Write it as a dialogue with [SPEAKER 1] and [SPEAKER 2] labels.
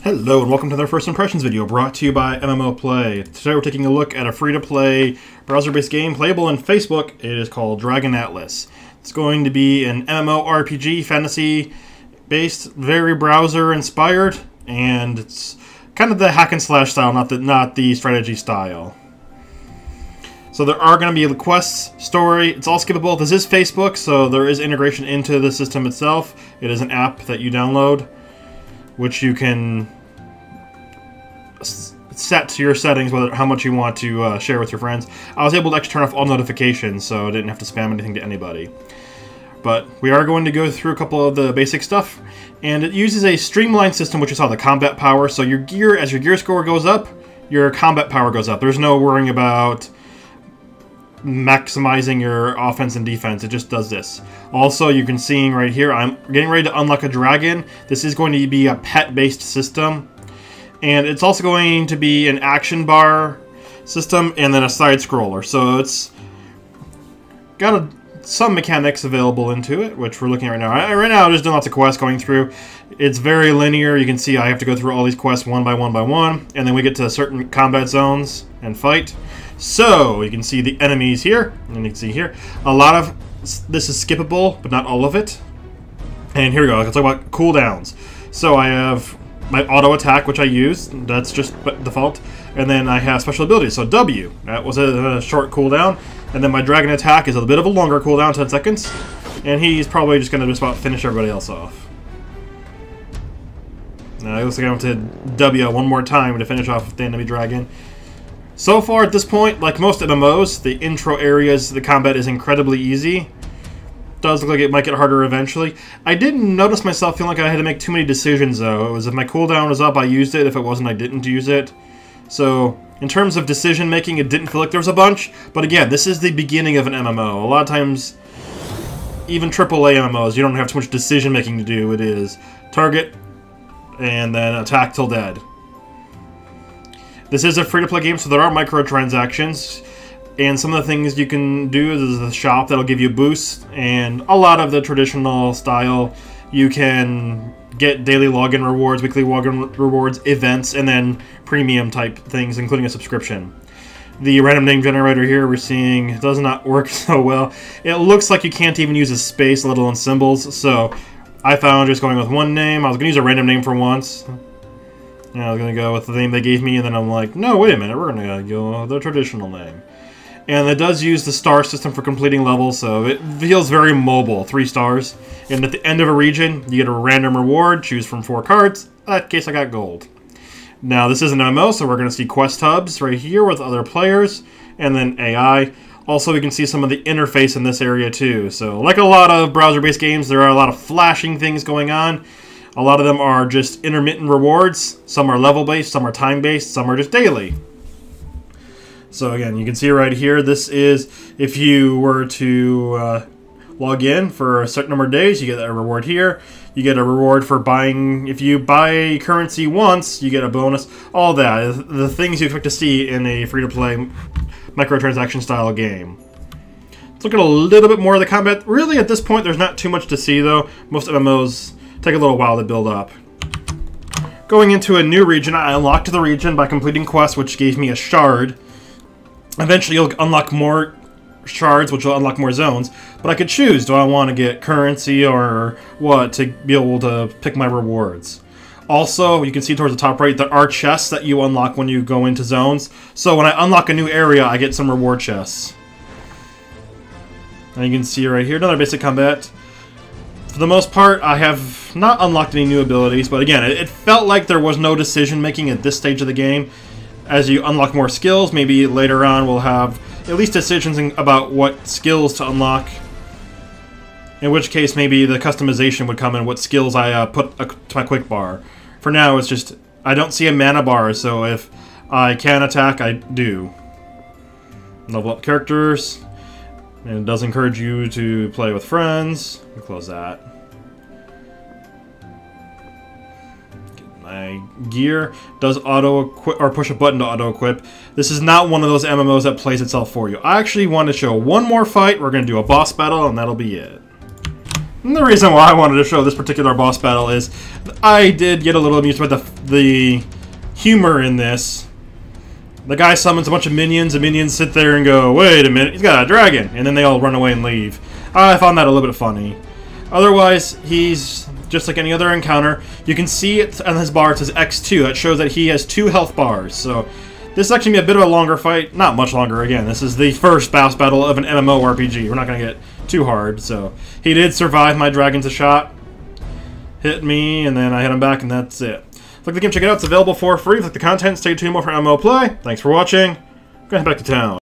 [SPEAKER 1] Hello and welcome to their First Impressions video brought to you by MMO Play. Today we're taking a look at a free-to-play browser-based game playable in Facebook. It is called Dragon Atlas. It's going to be an MMORPG fantasy-based, very browser-inspired, and it's kind of the hack and slash style, not the strategy style. So there are going to be quests, story, it's all skippable. This is Facebook, so there is integration into the system itself. It is an app that you download, which you can set to your settings how much you want to share with your friends. I was able to actually turn off all notifications, so I didn't have to spam anything to anybody. But we are going to go through a couple of the basic stuff, and it uses a streamlined system, which is how the combat power. So your gear, as your gear score goes up, your combat power goes up. There's no worrying about maximizing your offense and defense. It just does this. Also, you can see right here, I'm getting ready to unlock a dragon. This is going to be a pet-based system, and it's also going to be an action bar system and then a side scroller. So it's got some mechanics available into it, which we're looking at right now. Right now, I'm just doing lots of quests going through. It's very linear. You can see I have to go through all these quests one by one, and then we get to certain combat zones and fight. So, you can see the enemies here, and you can see here. A lot of this is skippable, but not all of it. And here we go, let's talk about cooldowns. So I have my auto attack, which I use, that's just default. And then I have special abilities, so W, that was a short cooldown. And then my dragon attack is a bit of a longer cooldown, 10 seconds. And he's probably just going to just about finish everybody else off. Now, it looks like I have to W one more time to finish off the enemy dragon. So far at this point, like most MMOs, the intro areas, the combat is incredibly easy. Does look like it might get harder eventually. I didn't notice myself feeling like I had to make too many decisions though. It was if my cooldown was up, I used it. If it wasn't, I didn't use it. So, in terms of decision making, it didn't feel like there was a bunch. But again, this is the beginning of an MMO. A lot of times, even AAA MMOs, you don't have too much decision making to do. It is target, and then attack till dead. This is a free-to-play game, so there are microtransactions, and some of the things you can do is the shop that'll give you boosts, and a lot of the traditional style, you can get daily login rewards, weekly login rewards, events, and then premium type things, including a subscription. The random name generator here we're seeing does not work so well. It looks like you can't even use a space, let alone symbols, so I found just going with one name. I was going to use a random name for once. I was going to go with the name they gave me, and then I'm like, no, wait a minute, we're going to go with the traditional name. And it does use the star system for completing levels, so it feels very mobile, 3 stars. And at the end of a region, you get a random reward, choose from 4 cards. In that case, I got gold. Now, this is an MMO, so we're going to see quest hubs right here with other players, and then AI. Also, we can see some of the interface in this area too. So, like a lot of browser-based games, there are a lot of flashing things going on. A lot of them are just intermittent rewards. Some are level-based, some are time-based, some are just daily. So again, you can see right here, this is if you were to log in for a certain number of days, you get a reward here. You get a reward for buying, if you buy currency once, you get a bonus. All that, the things you expect to see in a free-to-play microtransaction style game. Let's look at a little bit more of the combat. Really, at this point, there's not too much to see though. Most MMOs take a little while to build up. Going into a new region, I unlocked the region by completing quests, which gave me a shard. Eventually, you'll unlock more shards, which will unlock more zones. But I could choose, do I want to get currency or what, to be able to pick my rewards. Also, you can see towards the top right, there are chests that you unlock when you go into zones. So when I unlock a new area, I get some reward chests. And you can see right here, another basic combat. For the most part, I have not unlocked any new abilities, but again, it felt like there was no decision-making at this stage of the game. As you unlock more skills, maybe later on we'll have at least decisions about what skills to unlock. In which case, maybe the customization would come in what skills I put to my quick bar. For now, it's just, I don't see a mana bar, so if I can attack, I do. Level up characters. And it does encourage you to play with friends. Let me close that. Get my gear. Does auto-equip, or push a button to auto-equip. This is not one of those MMOs that plays itself for you. I actually want to show one more fight. We're going to do a boss battle, and that'll be it. And the reason why I wanted to show this particular boss battle is I did get a little amused by the humor in this. The guy summons a bunch of minions, and minions sit there and go, wait a minute, he's got a dragon, and then they all run away and leave. I found that a little bit funny. Otherwise, he's just like any other encounter. You can see it on his bar, it says X2. That shows that he has 2 health bars. So this is actually going to be a bit of a longer fight. Not much longer, again. This is the first boss battle of an MMORPG. We're not going to get too hard. So he did survive my dragon's shot. Hit me, and then I hit him back, and that's it. Like the game, check it out. It's available for free. If you like the content, stay tuned more for MMO play. Thanks for watching. Go head back to town.